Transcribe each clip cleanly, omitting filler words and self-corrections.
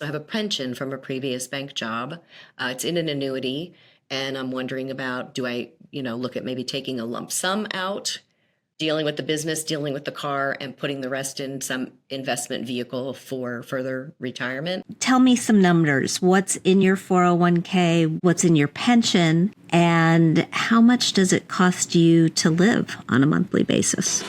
I have a pension from a previous bank job. It's in an annuity, and I'm wondering about, do I, look at maybe taking a lump sum out, dealing with the business, dealing with the car, and putting the rest in some investment vehicle for further retirement? Tell me some numbers. What's in your 401k? What's in your pension? And how much does it cost you to live on a monthly basis?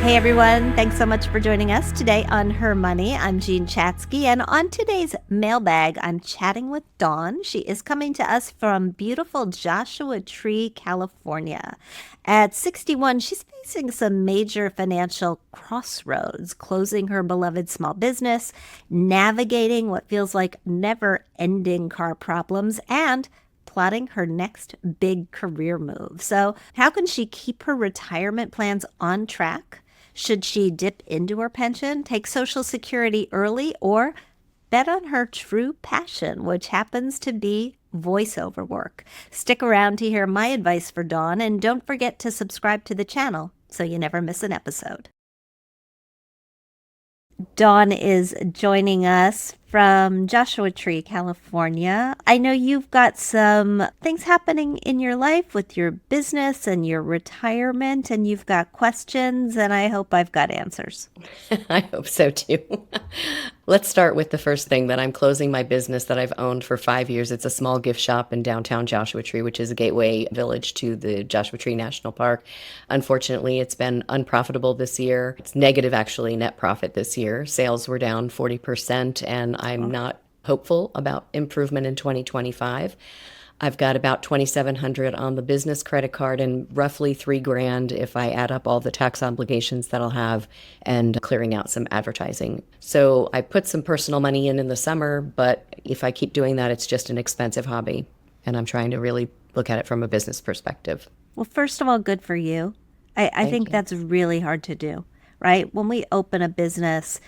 Hey everyone, thanks so much for joining us today on Her Money. I'm Jean Chatzky, and on today's mailbag, I'm chatting with Dawn. She is coming to us from beautiful Joshua Tree, California. At 61, she's facing some major financial crossroads, closing her beloved small business, navigating what feels like never-ending car problems, and plotting her next big career move. So how can she keep her retirement plans on track? Should she dip into her pension, take Social Security early, or bet on her true passion, which happens to be voiceover work? Stick around to hear my advice for Dawn, and don't forget to subscribe to the channel so you never miss an episode. Dawn is joining us from Joshua Tree, California. I know you've got some things happening in your life with your business and your retirement, and you've got questions, and I hope I've got answers. I hope so too. Let's start with the first thing, that I'm closing my business that I've owned for 5 years. It's a small gift shop in downtown Joshua Tree, which is a gateway village to the Joshua Tree National Park. Unfortunately, it's been unprofitable this year. It's negative, actually, net profit this year. Sales were down 40%, and I'm not hopeful about improvement in 2025. I've got about $2,700 on the business credit card and roughly $3,000 if I add up all the tax obligations that I'll have and clearing out some advertising. So I put some personal money in the summer, but if I keep doing that, it's just an expensive hobby. And I'm trying to really look at it from a business perspective. Well, first of all, good for you. I think that's really hard to do, right? When we open a business,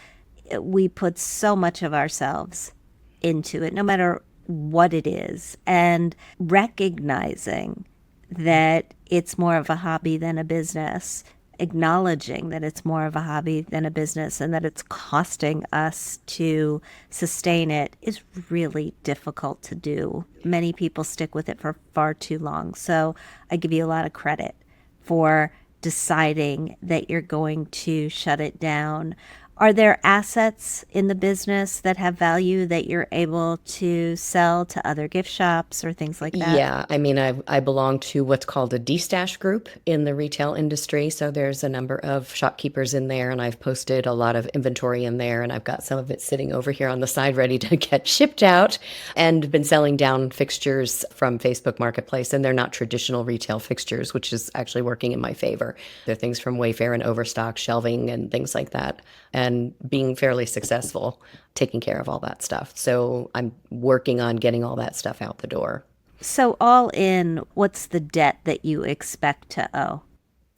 we put so much of ourselves into it, no matter what it is, and recognizing that it's more of a hobby than a business, acknowledging that it's more of a hobby than a business, and that it's costing us to sustain it is really difficult to do. Many people stick with it for far too long. So I give you a lot of credit for deciding that you're going to shut it down. Are there assets in the business that have value that you're able to sell to other gift shops or things like that? Yeah, I mean, I belong to what's called a D-stash group in the retail industry. So there's a number of shopkeepers in there, and I've posted a lot of inventory in there, and I've got some of it sitting over here on the side ready to get shipped out, and been selling down fixtures from Facebook Marketplace. And they're not traditional retail fixtures, which is actually working in my favor. They're things from Wayfair and Overstock, shelving and things like that, and being fairly successful taking care of all that stuff. So I'm working on getting all that stuff out the door. So all in, what's the debt that you expect to owe?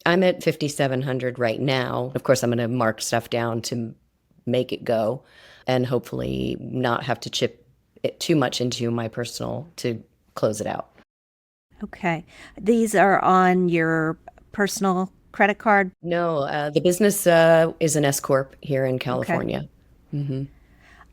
I'm at $5,700 right now. Of course, I'm going to mark stuff down to make it go and hopefully not have to chip it too much into my personal to close it out. Okay. These are on your personal credit card? No, the business is an S Corp here in California. Okay. Mm-hmm.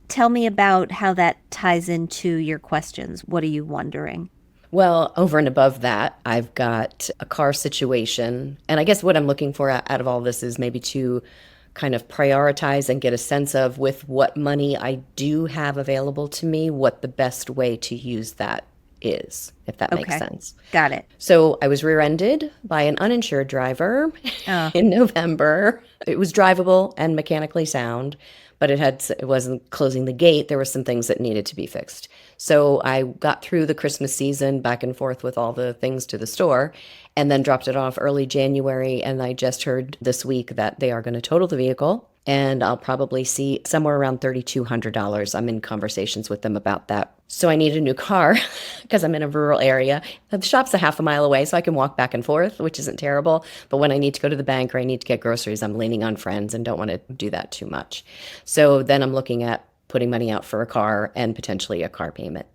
Tell me about how that ties into your questions. What are you wondering? Well, over and above that, I've got a car situation. And I guess what I'm looking for out of all this is maybe to kind of prioritize and get a sense of, with what money I do have available to me, what the best way to use that is, if that makes sense. Got it. So I was rear-ended by an uninsured driver in November. It was drivable and mechanically sound, but it wasn't closing the gate. There were some things that needed to be fixed. So I got through the Christmas season back and forth with all the things to the store, and then dropped it off early January. And I just heard this week that they are going to total the vehicle, and I'll probably see somewhere around $3,200. I'm in conversations with them about that. So I need a new car because I'm in a rural area. The shop's a half a mile away, so I can walk back and forth, which isn't terrible. But when I need to go to the bank or I need to get groceries, I'm leaning on friends and don't want to do that too much. So then I'm looking at putting money out for a car and potentially a car payment.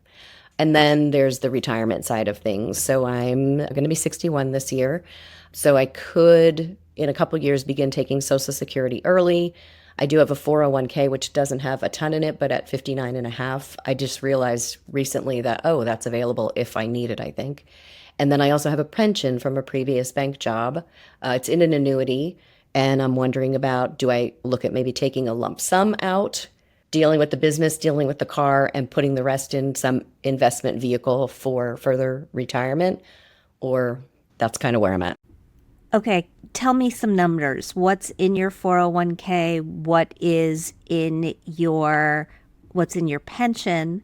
And then there's the retirement side of things. So I'm going to be 61 this year. So I could, in a couple years, begin taking Social Security early. I do have a 401k, which doesn't have a ton in it, but at 59 and a half, I just realized recently that, oh, that's available if I need it, I think. And then I also have a pension from a previous bank job. It's in an annuity. And I'm wondering about, do I look at maybe taking a lump sum out, dealing with the business, dealing with the car, and putting the rest in some investment vehicle for further retirement? Or that's kind of where I'm at. Okay, tell me some numbers. What's in your 401k? What's in your pension?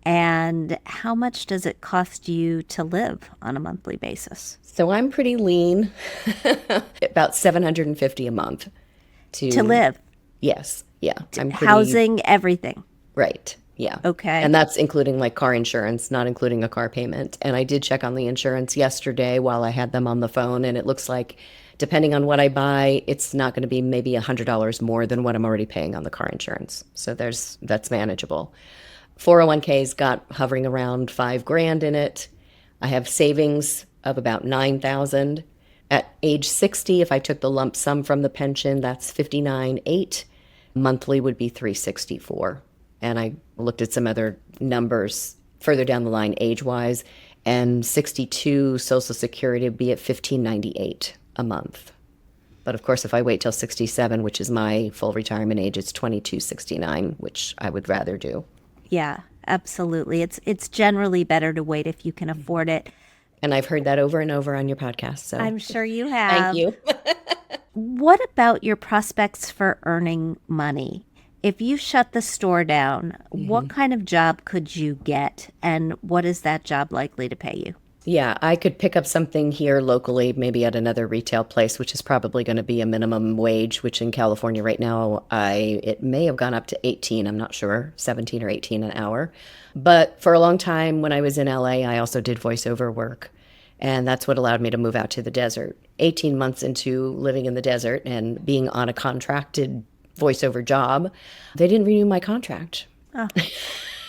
And how much does it cost you to live on a monthly basis? So I'm pretty lean, about 750 a month To live, Yes, yeah. I'm pretty housing, everything. right. Yeah. Okay. And that's including like car insurance, not including a car payment. And I did check on the insurance yesterday while I had them on the phone, and it looks like depending on what I buy, it's not going to be maybe $100 more than what I'm already paying on the car insurance. So that's manageable. 401k's got hovering around 5 grand in it. I have savings of about 9,000. At age 60, if I took the lump sum from the pension, that's 59.8. Monthly would be 364. And I looked at some other numbers further down the line age-wise, and 62 Social Security would be at 1598 a month. But of course, if I wait till 67, which is my full retirement age, it's 2269, which I would rather do. Yeah, absolutely. It's generally better to wait if you can afford it. And I've heard that over and over on your podcast. So I'm sure you have. thank you. What about your prospects for earning money? If you shut the store down, what kind of job could you get, and what is that job likely to pay you? Yeah, I could pick up something here locally, maybe at another retail place, which is probably going to be a minimum wage, which in California right now, it may have gone up to 18, I'm not sure, 17 or 18 an hour. But for a long time when I was in LA, I also did voiceover work. And that's what allowed me to move out to the desert. 18 months into living in the desert and being on a contracted voiceover job, they didn't renew my contract. Oh.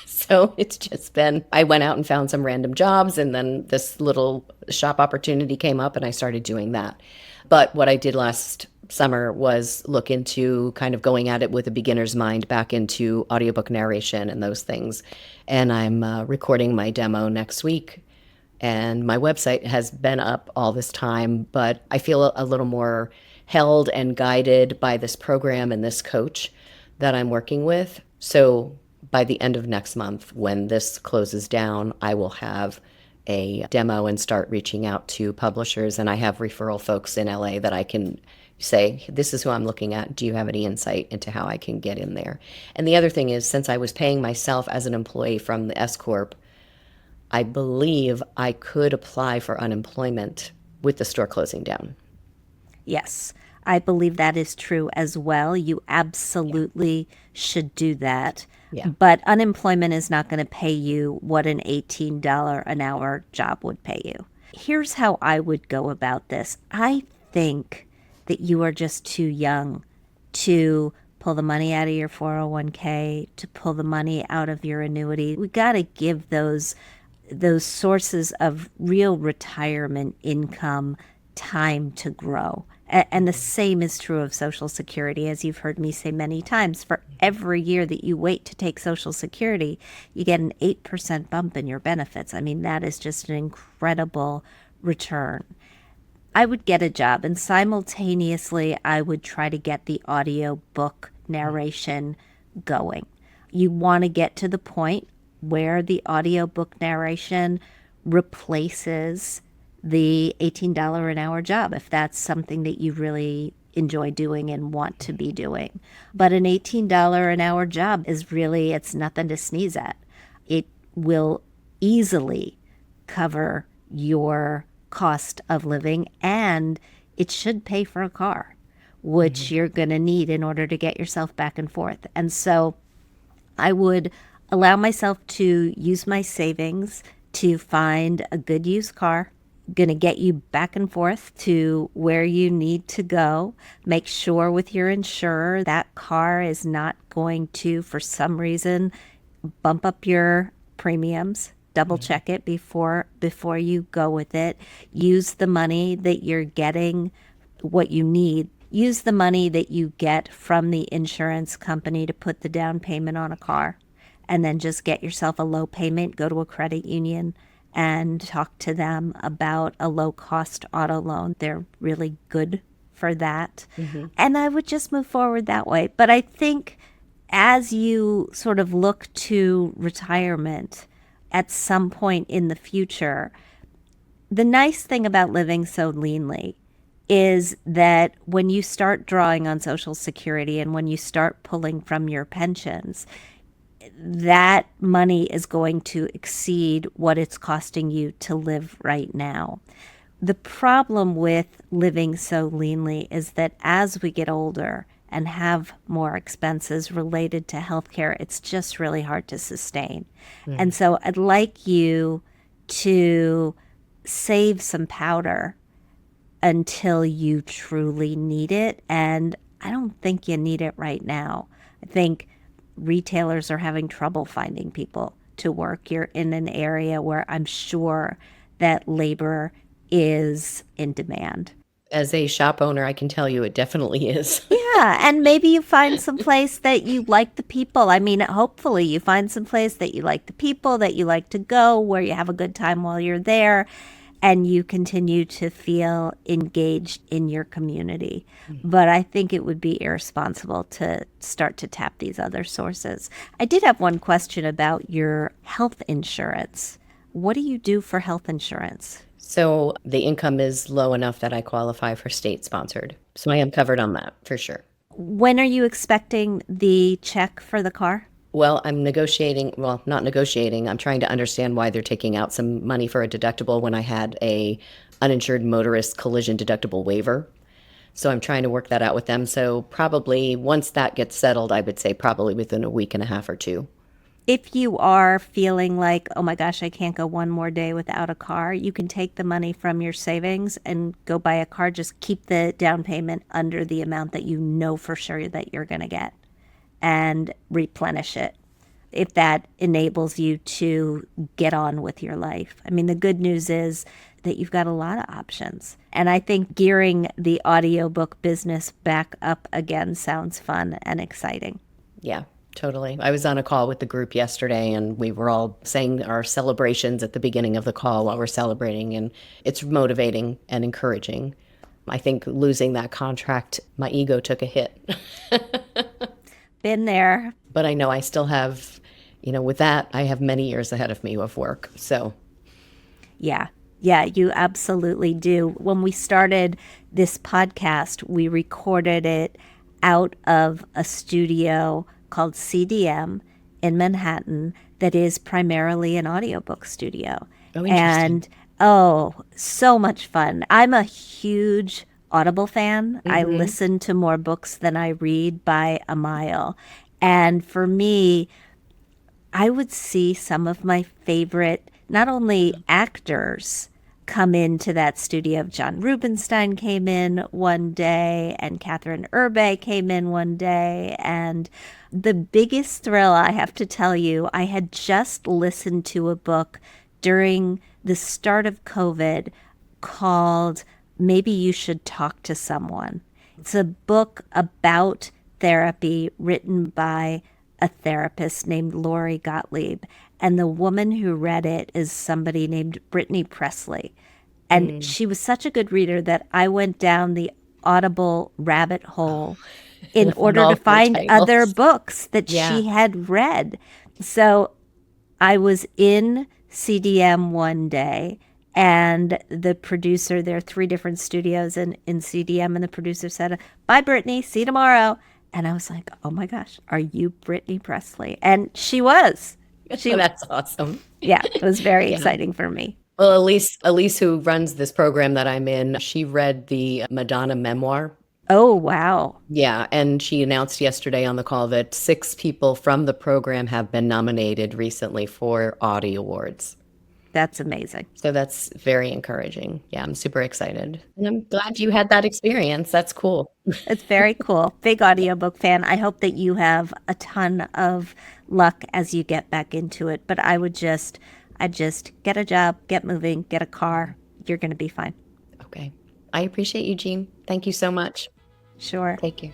So it's just been, I went out and found some random jobs, and then this little shop opportunity came up and I started doing that. But what I did last summer was look into kind of going at it with a beginner's mind back into audiobook narration and those things. And I'm recording my demo next week. And my website has been up all this time, but I feel a little more held and guided by this program and this coach that I'm working with. So by the end of next month, when this closes down, I will have a demo and start reaching out to publishers. And I have referral folks in LA that I can say, this is who I'm looking at. Do you have any insight into how I can get in there? And the other thing is, since I was paying myself as an employee from the S Corp, I believe I could apply for unemployment with the store closing down. Yes, I believe that is true as well. You absolutely should do that. Yeah. But unemployment is not going to pay you what an $18 an hour job would pay you. Here's how I would go about this. I think that you are just too young to pull the money out of your 401k, to pull the money out of your annuity. We got to give those sources of real retirement income time to grow. And the same is true of Social Security, as you've heard me say many times. For every year that you wait to take Social Security, you get an 8% bump in your benefits. I mean, that is just an incredible return. I would get a job, and simultaneously, I would try to get the audiobook narration going. You want to get to the point where the audiobook narration replaces the $18 an hour job, if that's something that you really enjoy doing and want to be doing. But an $18 an hour job is really, it's nothing to sneeze at. It will easily cover your cost of living, and it should pay for a car, which you're going to need in order to get yourself back and forth. And so I would allow myself to use my savings to find a good used car, going to get you back and forth to where you need to go. Make sure with your insurer that car is not going to, for some reason, bump up your premiums. Double check it before you go with it. Use the money that you're getting, what you need. Use the money that you get from the insurance company to put the down payment on a car, and then just get yourself a low payment. Go to a credit union and talk to them about a low cost auto loan. They're really good for that. And I would just move forward that way. But I think as you sort of look to retirement at some point in the future, the nice thing about living so leanly is that when you start drawing on Social Security and when you start pulling from your pensions, that money is going to exceed what it's costing you to live right now. The problem with living so leanly is that as we get older and have more expenses related to healthcare, it's just really hard to sustain. And so I'd like you to save some powder until you truly need it. And I don't think you need it right now. I think retailers are having trouble finding people to work. You're in an area where I'm sure that labor is in demand. As a shop owner, I can tell you it definitely is. Yeah, and maybe you find some place that you like the people. I mean, hopefully you find some place that you like the people, that you like to go, where you have a good time while you're there, and you continue to feel engaged in your community. But I think it would be irresponsible to start to tap these other sources. I did have one question about your health insurance. What do you do for health insurance? So the income is low enough that I qualify for state sponsored. So I am covered on that for sure. When are you expecting the check for the car? Well, I'm negotiating, well, not negotiating. I'm trying to understand why they're taking out some money for a deductible when I had a uninsured motorist collision deductible waiver. So I'm trying to work that out with them. So probably once that gets settled, I would say probably within a week and a half or two. If you are feeling like, oh my gosh, I can't go one more day without a car, you can take the money from your savings and go buy a car. Just keep the down payment under the amount that you know for sure that you're going to get and replenish it, if that enables you to get on with your life. I mean, the good news is that you've got a lot of options. And I think gearing the audiobook business back up again sounds fun and exciting. Yeah. Totally. I was on a call with the group yesterday and we were all saying our celebrations at the beginning of the call while we're celebrating, and it's motivating and encouraging. I think losing that contract, my ego took a hit. Been there. But I know I still have, with that, I have many years ahead of me of work. So. Yeah, you absolutely do. When we started this podcast, we recorded it out of a studio called CDM in Manhattan that is primarily an audiobook studio. Oh, interesting. And so much fun. I'm a huge Audible fan. I listen to more books than I read by a mile. And for me, I would see some of my favorite, not only actors come into that studio. John Rubinstein came in one day and Catherine Urbe came in one day. And the biggest thrill, I have to tell you, I had just listened to a book during the start of COVID called Maybe You Should Talk to Someone. It's a book about therapy written by a therapist named Lori Gottlieb. And the woman who read it is somebody named Brittany Presley. And she was such a good reader that I went down the Audible rabbit hole in order to find other books that she had read. So I was in CDM one day, and the producer, there are 3 different studios in CDM, and the producer said, "Bye, Brittany, see you tomorrow." And I was like, oh my gosh, are you Brittany Presley? And she was. That's awesome. Yeah, it was very exciting for me. Well, Elise, who runs this program that I'm in, she read the Madonna memoir. Oh, wow. Yeah, and she announced yesterday on the call that 6 people from the program have been nominated recently for Audie Awards. That's amazing. So that's very encouraging. Yeah, I'm super excited. And I'm glad you had that experience. That's cool. It's very cool. Big audiobook fan. I hope that you have a ton of luck as you get back into it. But I'd just get a job, get moving, get a car. You're going to be fine. Okay. I appreciate you, Jean. Thank you so much. Sure. Take care.